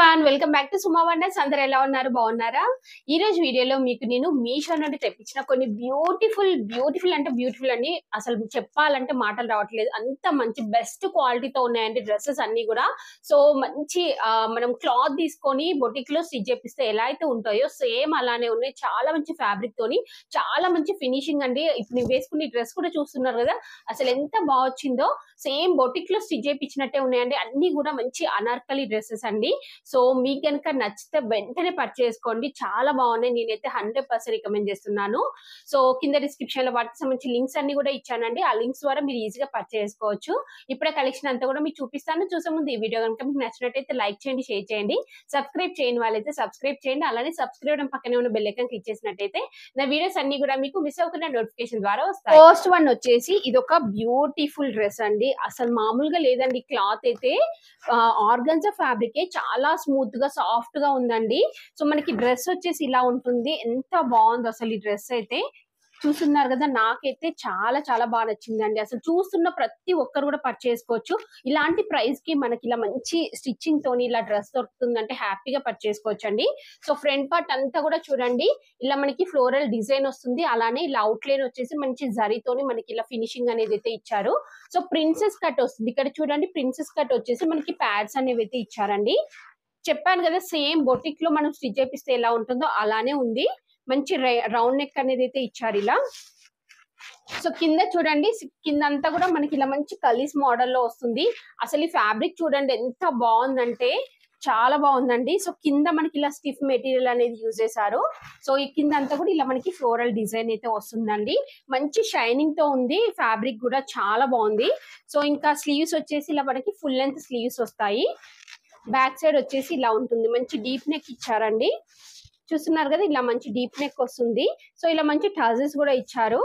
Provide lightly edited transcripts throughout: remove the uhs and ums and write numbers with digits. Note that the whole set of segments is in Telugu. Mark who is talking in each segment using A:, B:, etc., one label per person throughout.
A: Everyone welcome back to Suma wonders. అందరూ ఎలా ఉన్నారు? బాగున్నారా? ఈ రోజు వీడియోలో మీకు నేను మీషో నుండి తెప్పించిన కొన్ని బ్యూటిఫుల్ అంటే బ్యూటిఫుల్ అండి. అసలు చెప్పాలంటే మాటలు రావట్లేదు, అంత మంచి బెస్ట్ క్వాలిటీతో ఉన్నాయండి డ్రెస్సెస్ అన్ని కూడా. సో మంచి మనం క్లాత్ తీసుకొని బొటిక్ లో స్టిచ్ చేపిస్తే ఎలా అయితే ఉంటాయో సేమ్ అలానే ఉన్నాయి. చాలా మంచి ఫ్యాబ్రిక్ తోని చాలా మంచి ఫినిషింగ్ అండి. ఇప్పుడు నేను వేసుకునే డ్రెస్ కూడా చూస్తున్నారు కదా, అసలు ఎంత బాగా వచ్చిందో. సేమ్ బొటిక్ లో స్టిచ్ చేయించినట్టే ఉన్నాయండి. అన్ని కూడా మంచి అనార్కలి డ్రెస్సెస్ అండి. సో మీకు కనుక నచ్చితే వెంటనే పర్చేస్ చేసుకోండి, చాలా బాగున్నాయి. నేనైతే 100% రికమెండ్ చేస్తున్నాను. సో కింద డిస్క్రిప్షన్ లో వాటికి సంబంధించి లింక్స్ అన్ని కూడా ఇచ్చానండి. ఆ లింక్స్ ద్వారా మీరు ఈజీగా పర్చేస్ చేసుకోవచ్చు. ఇప్పుడే కలెక్షన్ అంతా కూడా మీకు చూపిస్తాను. చూసే ముందు ఈ వీడియో కనుక మీకు నచ్చినట్టయితే లైక్ చేయండి, షేర్ చేయండి. సబ్స్క్రైబ్ చేయని వాళ్ళైతే సబ్స్క్రైబ్ చేయండి. అలానే సబ్స్క్రైబ్ పక్కనే ఉన్న బెల్ ఐకాన్ క్లిక్ చేసినట్టయితే నా వీడియోస్ అన్ని కూడా మీకు మిస్ అవ్వకుండా నోటిఫికేషన్ ద్వారా వస్తాయి. ఫస్ట్ వన్ వచ్చేసి ఇది ఒక బ్యూటిఫుల్ డ్రెస్ అండి. అసలు మామూలుగా లేదండి, క్లాత్ అయితే ఆర్గన్జా ఫ్యాబ్రిక్ చాలా స్మూత్ గా సాఫ్ట్ గా ఉందండి. సో మనకి డ్రెస్ వచ్చేసి ఇలా ఉంటుంది. ఎంత బాగుంది అసలు ఈ డ్రెస్ అయితే. చూస్తున్నారు కదా, నాకైతే చాలా బాగా నచ్చిందండి. అసలు చూస్తున్న ప్రతి ఒక్కరు కూడా పర్చేస్ చేసుకోవచ్చు. ఇలాంటి ప్రైస్ కి మనకి ఇలా మంచి స్టిచ్చింగ్ తోని ఇలా డ్రెస్ దొరుకుతుందంటే హ్యాపీగా పర్చేస్ చేసుకోవచ్చు అండి. సో ఫ్రంట్ పార్ట్ అంతా కూడా చూడండి, ఇలా మనకి ఫ్లోరల్ డిజైన్ వస్తుంది. అలానే ఇలా అవుట్ లైన్ వచ్చేసి మంచి జరీతోని మనకి ఇలా ఫినిషింగ్ అనేది అయితే ఇచ్చారు. సో ప్రిన్సెస్ కట్ వస్తుంది. ఇక్కడ చూడండి, ప్రిన్సెస్ కట్ వచ్చేసి మనకి ప్యాడ్స్ అనేవి అయితే ఇచ్చారండి. చెప్పాను కదా, సేమ్ బొటిక్ లో మనం స్టిచ్ చేపిస్తే ఎలా ఉంటుందో అలానే ఉంది. మంచి రౌండ్ నెక్ అనేది అయితే ఇచ్చారు ఇలా. సో కింద చూడండి, కింద అంతా కూడా మనకి ఇలా మంచి కలీస్ మోడల్ లో వస్తుంది. అసలు ఈ ఫ్యాబ్రిక్ చూడండి ఎంత బాగుందంటే చాలా బాగుందండి. సో కింద మనకి ఇలా స్టిఫ్ మెటీరియల్ అనేది యూజ్ చేశారు. సో ఈ కింద అంతా కూడా ఇలా మనకి ఫ్లోరల్ డిజైన్ అయితే వస్తుందండి. మంచి షైనింగ్ తో ఉంది. ఫ్యాబ్రిక్ కూడా చాలా బాగుంది. సో ఇంకా స్లీవ్స్ వచ్చేసి ఇలా మనకి ఫుల్ లెంత్ స్లీవ్స్ వస్తాయి. బ్యాక్ సైడ్ వచ్చేసి ఇలా ఉంటుంది. మంచి డీప్ నెక్ ఇచ్చారండి. చూస్తున్నారు కదా, ఇలా మంచి డీప్ నెక్ వస్తుంది. సో ఇలా మంచి టజల్స్ కూడా ఇచ్చారు.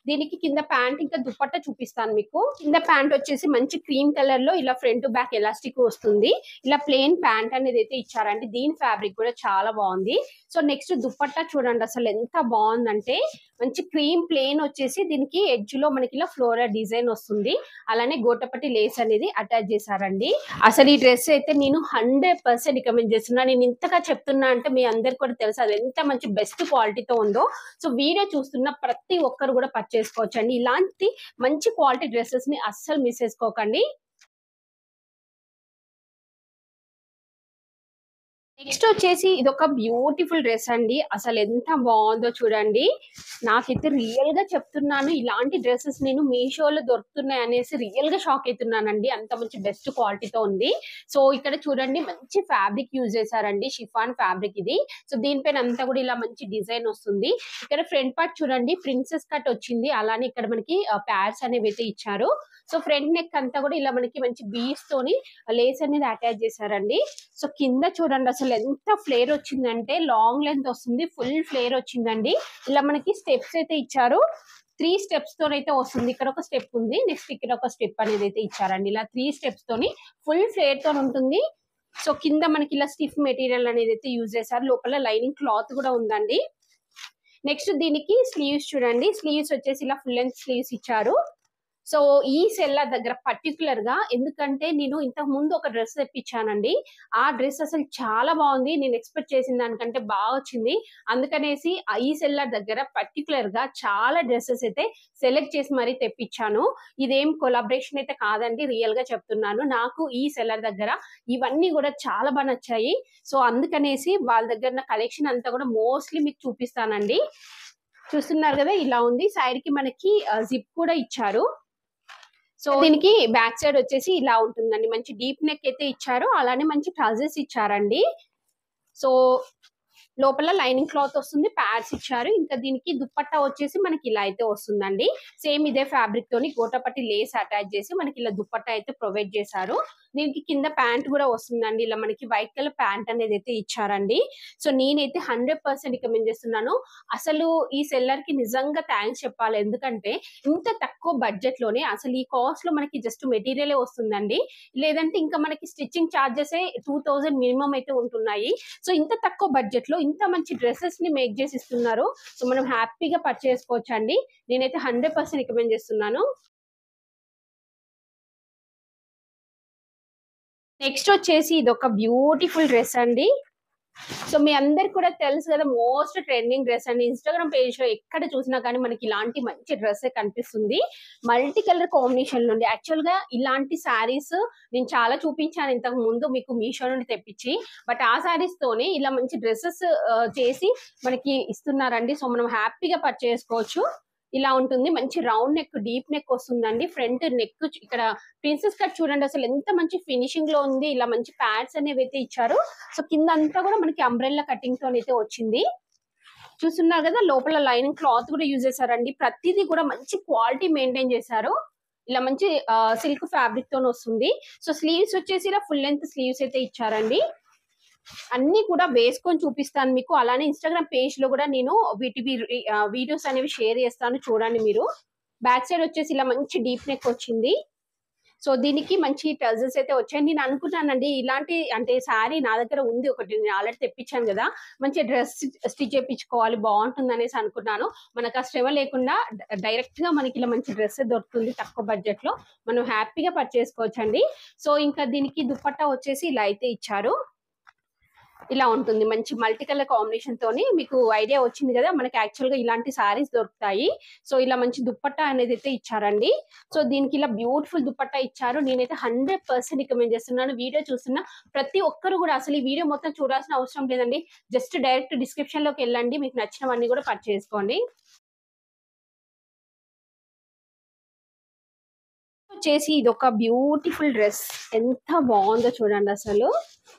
A: దీనికి కింద ప్యాంట్ ఇంకా దుపట్టా చూపిస్తాను మీకు. కింద ప్యాంట్ వచ్చేసి మంచి క్రీమ్ కలర్ లో ఇలా ఫ్రంట్ బ్యాక్ ఎలాస్టిక్ వస్తుంది. ఇలా ప్లెయిన్ ప్యాంట్ అనేది అయితే ఇచ్చారండి. దీని ఫ్యాబ్రిక్ కూడా చాలా బాగుంది. సో నెక్స్ట్ దుపట్టా చూడండి, అసలు ఎంత బాగుందంటే మంచి క్రీమ్ ప్లెయిన్ వచ్చేసి దీనికి ఎడ్జ్ లో మనకి ఇలా ఫ్లోరల్ డిజైన్ వస్తుంది. అలానే గోటపట్టి లేస్ అనేది అటాచ్ చేశారండి. అసలు ఈ డ్రెస్ అయితే నేను 100% రికమెండ్ చేస్తున్నా. నేను ఇంతగా చెప్తున్నా అంటే మీ అందరికి కూడా తెలుసు అది ఎంత మంచి బెస్ట్ క్వాలిటీతో ఉందో. సో వీడియో చూస్తున్న ప్రతి ఒక్కరు కూడా పర్చేస్ చేసుకోవచ్చు అండి. ఇలాంటి మంచి క్వాలిటీ డ్రెస్సెస్ ని అస్సలు మిస్ చేసుకోకండి. నెక్స్ట్ వచ్చేసి ఇది ఒక బ్యూటిఫుల్ డ్రెస్ అండి. అసలు ఎంత బాగుందో చూడండి. నాకైతే రియల్ గా చెప్తున్నాను, ఇలాంటి డ్రెస్సెస్ నేను మీషోలో దొరుకుతున్నాయి అనేసి రియల్ గా షాక్ అవుతున్నానండి. అంత మంచి బెస్ట్ క్వాలిటీతో ఉంది. సో ఇక్కడ చూడండి, మంచి ఫ్యాబ్రిక్ యూజ్ చేశారండి. షిఫాన్ ఫ్యాబ్రిక్ ఇది. సో దీనిపైన అంతా కూడా ఇలా మంచి డిజైన్ వస్తుంది. ఇక్కడ ఫ్రంట్ పార్ట్ చూడండి, ప్రిన్సెస్ కట్ వచ్చింది. అలానే ఇక్కడ మనకి ప్యాడ్స్ అనేవి అయితే ఇచ్చారు. సో ఫ్రంట్ నెక్ అంతా కూడా ఇలా మనకి మంచి బీడ్స్ తోని లేస్ అనేది అటాచ్ చేశారండి. సో కింద చూడండి, అసలు ఎంత ఫ్లేర్ వచ్చిందంటే లాంగ్ లెంత్ వస్తుంది. ఫుల్ ఫ్లేర్ వచ్చిందండి. ఇలా మనకి స్టెప్స్ అయితే ఇచ్చారు. 3 స్టెప్స్ తోనైతే వస్తుంది. ఇక్కడ ఒక స్టెప్ ఉంది, నెక్స్ట్ ఇక్కడ ఒక స్టెప్ అనేది అయితే ఇచ్చారండి. ఇలా 3 స్టెప్స్ తోని ఫుల్ ఫ్లేర్ తో ఉంటుంది. సో కింద మనకి ఇలా స్టిఫ్ మెటీరియల్ అనేది అయితే యూజ్ చేశారు. లోపల లైనింగ్ క్లాత్ కూడా ఉందండి. నెక్స్ట్ దీనికి స్లీవ్స్ చూడండి, స్లీవ్స్ వచ్చేసి ఇలా ఫుల్ లెంత్ స్లీవ్స్ ఇచ్చారు. సో ఈ సెల్లర్ దగ్గర పర్టికులర్ గా, ఎందుకంటే నేను ఇంతకు ముందు ఒక డ్రెస్ తెప్పించానండి. ఆ డ్రెస్ అసలు చాలా బాగుంది. నేను ఎక్స్పెక్ట్ చేసిన దానికంటే బాగా వచ్చింది. అందుకనేసి ఈ సెల్లర్ దగ్గర పర్టికులర్ గా చాలా డ్రెస్సెస్ అయితే సెలెక్ట్ చేసి మరీ తెప్పించాను. ఇదేం కొలాబరేషన్ అయితే కాదండి, రియల్ గా చెప్తున్నాను. నాకు ఈ సెల్లర్ దగ్గర ఇవన్నీ కూడా చాలా బాగా నచ్చాయి. సో అందుకనేసి వాళ్ళ దగ్గర నా కలెక్షన్ అంతా కూడా మోస్ట్లీ మీకు చూపిస్తానండి. చూస్తున్నారు కదా, ఇలా ఉంది. సైడ్ కి మనకి జిప్ కూడా ఇచ్చారు. సో దీనికి బ్యాక్ సైడ్ వచ్చేసి ఇలా ఉంటుందండి. మంచి డీప్ నెక్ అయితే ఇచ్చారు. అలానే మంచి ట్రౌజర్స్ ఇచ్చారండి. సో లోపల లైనింగ్ క్లాత్ వస్తుంది, ప్యాడ్స్ ఇచ్చారు. ఇంకా దీనికి దుపట్టా వచ్చేసి మనకి ఇలా అయితే వస్తుందండి. సేమ్ ఇదే ఫ్యాబ్రిక్ తోని గోటపట్టి లేస్ అటాచ్ చేసి మనకి ఇలా దుపట్టా అయితే ప్రొవైడ్ చేశారు. దీనికి కింద ప్యాంట్ కూడా వస్తుందండి. ఇలా మనకి వైట్ కలర్ ప్యాంట్ అనేది అయితే ఇచ్చారండి. సో నేనైతే 100% రికమెండ్ చేస్తున్నాను. అసలు ఈ సెల్లర్ కి నిజంగా థ్యాంక్స్ చెప్పాలి. ఎందుకంటే ఇంత తక్కువ బడ్జెట్ లోనే అసలు ఈ కాస్ట్ లో మనకి జస్ట్ మెటీరియలే వస్తుందండి. లేదంటే ఇంకా మనకి స్టిచ్చింగ్ చార్జెస్ 2000 మినిమం అయితే ఉంటున్నాయి. సో ఇంత తక్కువ బడ్జెట్ లో ఇంత మంచి డ్రెస్సెస్ ని మేక్ చేసి ఇస్తున్నారు. సో మనం హ్యాపీగా పర్చేస్ చేసుకోవచ్చు అండి. నేనైతే 100% రికమెండ్ చేస్తున్నాను. నెక్స్ట్ వచ్చేసి ఇది ఒక బ్యూటిఫుల్ డ్రెస్ అండి. సో మీ అందరికి కూడా తెలుసు కదా, మోస్ట్ ట్రెండింగ్ డ్రెస్ అండి. ఇన్స్టాగ్రామ్ పేజ్ లో ఎక్కడ చూసినా కానీ మనకి ఇలాంటి మంచి డ్రెస్ కనిపిస్తుంది. మల్టీ కలర్ కాంబినేషన్ నుండి. యాక్చువల్ గా ఇలాంటి శారీస్ నేను చాలా చూపించాను ఇంతకు ముందు మీకు మీషో నుండి తెప్పించి. బట్ ఆ శారీస్ తోనే ఇలా మంచి డ్రెస్సెస్ చేసి మనకి ఇస్తున్నారండి. సో మనం హ్యాపీగా పర్చేస్ చేసుకోవచ్చు. ఇలా ఉంటుంది. మంచి రౌండ్ నెక్, డీప్ నెక్ వస్తుందండి. ఫ్రంట్ నెక్ ఇక్కడ ప్రిన్సెస్ కట్ చూడండి, అసలు ఎంత మంచి ఫినిషింగ్ లో ఉంది. ఇలా మంచి ప్యాడ్స్ అనేవి అయితే ఇచ్చారు. సో కింద అంతా కూడా మనకి అంబ్రెల్లా కటింగ్ తో అయితే వచ్చింది. చూస్తున్నారు కదా, లోపల లైనింగ్ క్లాత్ కూడా యూజ్ చేశారండి. ప్రతిదీ కూడా మంచి క్వాలిటీ మెయింటైన్ చేశారు. ఇలా మంచి సిల్క్ ఫ్యాబ్రిక్ తో వస్తుంది. సో స్లీవ్స్ వచ్చేసి ఇలా ఫుల్ లెంత్ స్లీవ్స్ అయితే ఇచ్చారండి. అన్ని కూడా వేసుకొని చూపిస్తాను మీకు. అలానే ఇన్స్టాగ్రామ్ పేజ్ లో కూడా నేను వీటి వీడియోస్ అనేవి షేర్ చేస్తాను, చూడండి మీరు. బ్యాక్ సైడ్ వచ్చేసి ఇలా మంచి డీప్ నెక్ వచ్చింది. సో దీనికి మంచి టజల్స్ అయితే వచ్చాయి. నేను అనుకున్నానండి ఇలాంటి అంటే శారీ నా దగ్గర ఉంది ఒకటి, నేను ఆల్రెడీ తెప్పించాను కదా, మంచి డ్రెస్ స్టిచ్ చేయించుకోవాలి బాగుంటుంది అనేసి అనుకున్నాను. మనకు ఆ శ్రమ లేకుండా డైరెక్ట్ గా మనకి ఇలా మంచి డ్రెస్ దొరుకుతుంది తక్కువ బడ్జెట్ లో. మనం హ్యాపీగా పర్చేస్ చేసుకోవచ్చండి. సో ఇంకా దీనికి దుపట్టా వచ్చేసి ఇలా అయితే ఇచ్చారు. ఇలా ఉంటుంది మంచి మల్టీ కలర్ కాంబినేషన్ తోని. మీకు ఐడియా వచ్చింది కదా, మనకి యాక్చువల్ గా ఇలాంటి సారీస్ దొరుకుతాయి. సో ఇలా మంచి దుప్పట్టా అనేది అయితే ఇచ్చారండి. సో దీనికి ఇలా బ్యూటిఫుల్ దుప్పట్టా ఇచ్చారు. నేనైతే 100% రికమెండ్ చేస్తున్నాను. వీడియో చూస్తున్న ప్రతి ఒక్కరు కూడా అసలు ఈ వీడియో మొత్తం చూడాల్సిన అవసరం లేదండి. జస్ట్ డైరెక్ట్ డిస్క్రిప్షన్ లోకి వెళ్ళండి, మీకు నచ్చినవన్నీ కూడా పర్చేస్ చేసుకోండి. వచ్చేసి ఇది ఒక బ్యూటిఫుల్ డ్రెస్, ఎంత బాగుందో చూడండి. అసలు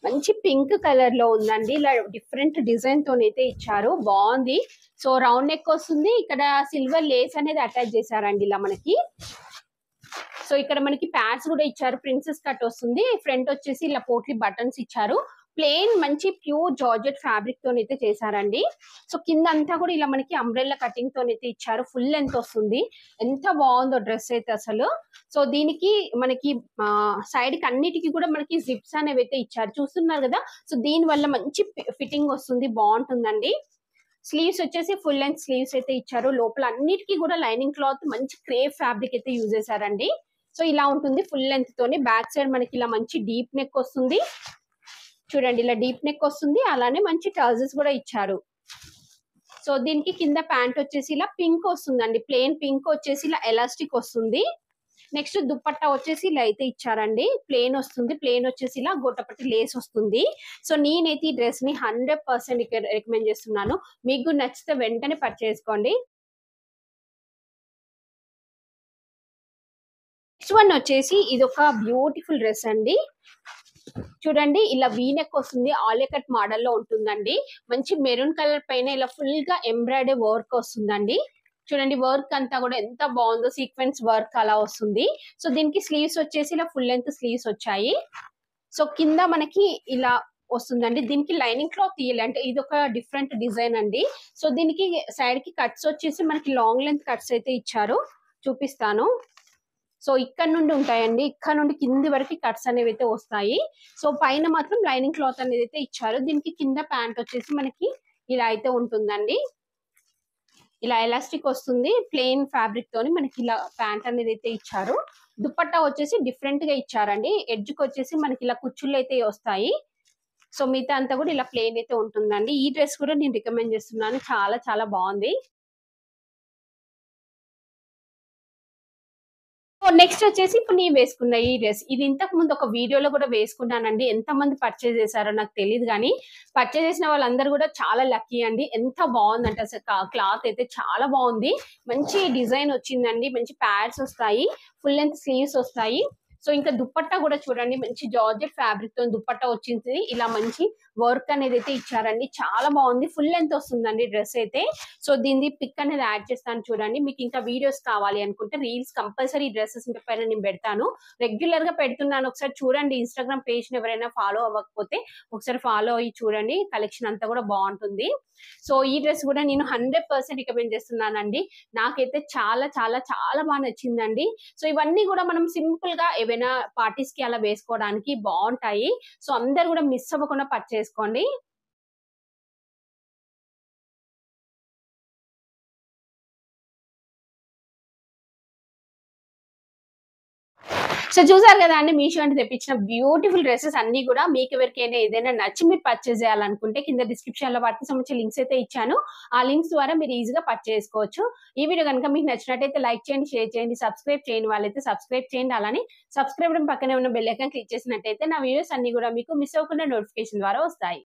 A: మంచి పింక్ కలర్ లో ఉందండి. ఇలా డిఫరెంట్ డిజైన్ తోనైతే ఇచ్చారు, బాగుంది. సో రౌండ్ నెక్ వస్తుంది. ఇక్కడ సిల్వర్ లేస్ అనేది అటాచ్ చేశారండి ఇలా మనకి. సో ఇక్కడ మనకి ప్యాడ్స్ కూడా ఇచ్చారు. ప్రిన్సెస్ కట్ వస్తుంది. ఫ్రంట్ వచ్చేసి ఇలా పోట్లీ బటన్స్ ఇచ్చారు. ప్లెయిన్ మంచి ప్యూర్ జార్జెట్ ఫ్యాబ్రిక్ తోనైతే చేశారండి. సో కింద అంతా కూడా ఇలా మనకి అంబ్రెల్లా కటింగ్ తోనైతే ఇచ్చారు. ఫుల్ లెంత్ వస్తుంది. ఎంత బాగుందో డ్రెస్ అయితే అసలు. సో దీనికి మనకి సైడ్ కి అన్నిటికీ కూడా మనకి జిప్స్ అనేవి అయితే ఇచ్చారు, చూస్తున్నారు కదా. సో దీని వల్ల మంచి ఫిట్టింగ్ వస్తుంది, బాగుంటుందండి. స్లీవ్స్ వచ్చేసి ఫుల్ లెంత్ స్లీవ్స్ అయితే ఇచ్చారు. లోపల అన్నిటికీ కూడా లైనింగ్ క్లాత్ మంచి క్రేప్ ఫ్యాబ్రిక్ అయితే యూజ్ చేశారండి. సో ఇలా ఉంటుంది ఫుల్ లెంత్ తోని. బ్యాక్ సైడ్ మనకి ఇలా మంచి డీప్ నెక్ వస్తుంది. చూడండి ఇలా డీప్ నెక్ వస్తుంది. అలానే మంచి ట్రౌజర్స్ కూడా ఇచ్చారు. సో దీనికి కింద ప్యాంట్ వచ్చేసి ఇలా పింక్ వస్తుందండి. ప్లెయిన్ పింక్ వచ్చేసి ఇలా ఎలాస్టిక్ వస్తుంది. నెక్స్ట్ దుప్పట్టా వచ్చేసి ఇలా అయితే ఇచ్చారండి. ప్లెయిన్ వస్తుంది. ప్లెయిన్ వచ్చేసి ఇలా గొట్టపట్టి లేస్ వస్తుంది. సో నేనైతే ఈ డ్రెస్ ని 100% రికమెండ్ చేస్తున్నాను. మీకు నచ్చితే వెంటనే పర్చేస్ చేసుకోండి. నెక్స్ట్ వన్ వచ్చేసి ఇది ఒక బ్యూటిఫుల్ డ్రెస్ అండి. చూడండి ఇలా వీనెక్ వస్తుంది. ఆలియా కట్ మోడల్ లో ఉంటుందండి. మంచి మెరూన్ కలర్ పైన ఇలా ఫుల్ గా ఎంబ్రాయిడరీ వర్క్ వస్తుందండి. చూడండి వర్క్ అంతా కూడా ఎంత బాగుందో, సీక్వెన్స్ వర్క్ అలా వస్తుంది. సో దీనికి స్లీవ్స్ వచ్చేసి ఇలా ఫుల్ లెంత్ స్లీవ్స్ వచ్చాయి. సో కింద మనకి ఇలా వస్తుందండి. దీనికి లైనింగ్ క్లాత్ తీయాలి, అంటే ఇది ఒక డిఫరెంట్ డిజైన్ అండి. సో దీనికి సైడ్ కి కట్స్ వచ్చేసి మనకి లాంగ్ లెంత్ కట్స్ అయితే ఇచ్చారు, చూపిస్తాను. సో ఇక్కడ నుండి ఉంటాయండి, ఇక్కడ నుండి కింది వరకు కట్స్ అనేవి అయితే వస్తాయి. సో పైన మాత్రం లైనింగ్ క్లాత్ అనేది అయితే ఇచ్చారు. దీనికి కింద ప్యాంట్ వచ్చేసి మనకి ఇలా అయితే ఉంటుందండి. ఇలా ఎలాస్టిక్ వస్తుంది. ప్లెయిన్ ఫ్యాబ్రిక్ తోని మనకి ఇలా ప్యాంట్ అనేది అయితే ఇచ్చారు. దుపట్టా వచ్చేసి డిఫరెంట్ గా ఇచ్చారండి. ఎడ్జ్కి వచ్చేసి మనకి ఇలా కుచ్చుళ్ళు అయితే వస్తాయి. సో మిగతా అంతా కూడా ఇలా ప్లెయిన్ అయితే ఉంటుందండి. ఈ డ్రెస్ కూడా నేను రికమెండ్ చేస్తున్నాను, చాలా చాలా బాగుంది. నెక్స్ట్ వచ్చేసి ఇప్పుడు నేను వేసుకున్న ఈ డ్రెస్, ఇది ఇంతకు ముందు ఒక వీడియోలో కూడా వేసుకున్నానండి. ఎంత మంది పర్చేజ్ చేశారో నాకు తెలియదు, కానీ పర్చేజ్ చేసిన వాళ్ళందరూ కూడా చాలా లక్కీ అండి. ఎంత బాగుందంటే అసలు క్లాత్ అయితే చాలా బాగుంది. మంచి డిజైన్ వచ్చిందండి. మంచి ప్యాడ్స్ వస్తాయి, ఫుల్ లెంత్ స్లీవ్స్ వస్తాయి. సో ఇంకా దుపట్టా కూడా చూడండి, మంచి జార్జెట్ ఫ్యాబ్రిక్ తో దుపట్టా వచ్చింది. ఇలా మంచి వర్క్ అనేది అయితే ఇచ్చారండి, చాలా బాగుంది. ఫుల్ లెంత్ వస్తుందండి డ్రెస్ అయితే. సో దీని పిక్ అనేది యాడ్ చేస్తాను చూడండి. మీకు ఇంకా వీడియోస్ కావాలి అనుకుంటే రీల్స్ కంపల్సరీ డ్రెస్సెస్ పైన నేను పెడతాను, రెగ్యులర్ గా పెడుతున్నాను. ఒకసారి చూడండి. ఇన్స్టాగ్రామ్ పేజ్ ని ఎవరైనా ఫాలో అవ్వకపోతే ఒకసారి ఫాలో అయ్యి చూడండి, కలెక్షన్ అంతా కూడా బాగుంటుంది. సో ఈ డ్రెస్ కూడా నేను 100% రికమెండ్ చేస్తున్నానండి. నాకైతే చాలా చాలా చాలా బాగా నచ్చిందండి. సో ఇవన్నీ కూడా మనం సింపుల్ గా ఏవైనా పార్టీస్ కి అలా వేసుకోవడానికి బాగుంటాయి. సో అందరు కూడా మిస్ అవ్వకుండా పర్చేస్ చేసుకోండి. సో చూసారు కదా అండి, మీషో అంటే తెప్పించిన బ్యూటిఫుల్ డ్రెస్సెస్ అన్ని కూడా మీకు ఎవరికైనా ఏదైనా నచ్చి మీరు పర్చేస్ చేయాలనుకుంటే కింద డిస్క్రిప్షన్ లో వాటికి సంబంధించిన లింక్స్ అయితే ఇచ్చాను. ఆ లింక్స్ ద్వారా మీరు ఈజీగా పర్చేస్ చేసుకోవచ్చు. ఈ వీడియో కనుక మీకు నచ్చినట్టయితే లైక్ చేయండి, షేర్ చేయండి, సబ్స్క్రైబ్ చేయని వాళ్ళైతే సబ్స్క్రైబ్ చేయండి. అలానే సబ్స్క్రైబ్ పక్కనే ఉన్న బెల్ ఐకాన్ క్లిక్ చేసినట్టయితే నా వీడియోస్ అన్ని కూడా మీకు మిస్ అవ్వకుండా నోటిఫికేషన్ ద్వారా వస్తాయి.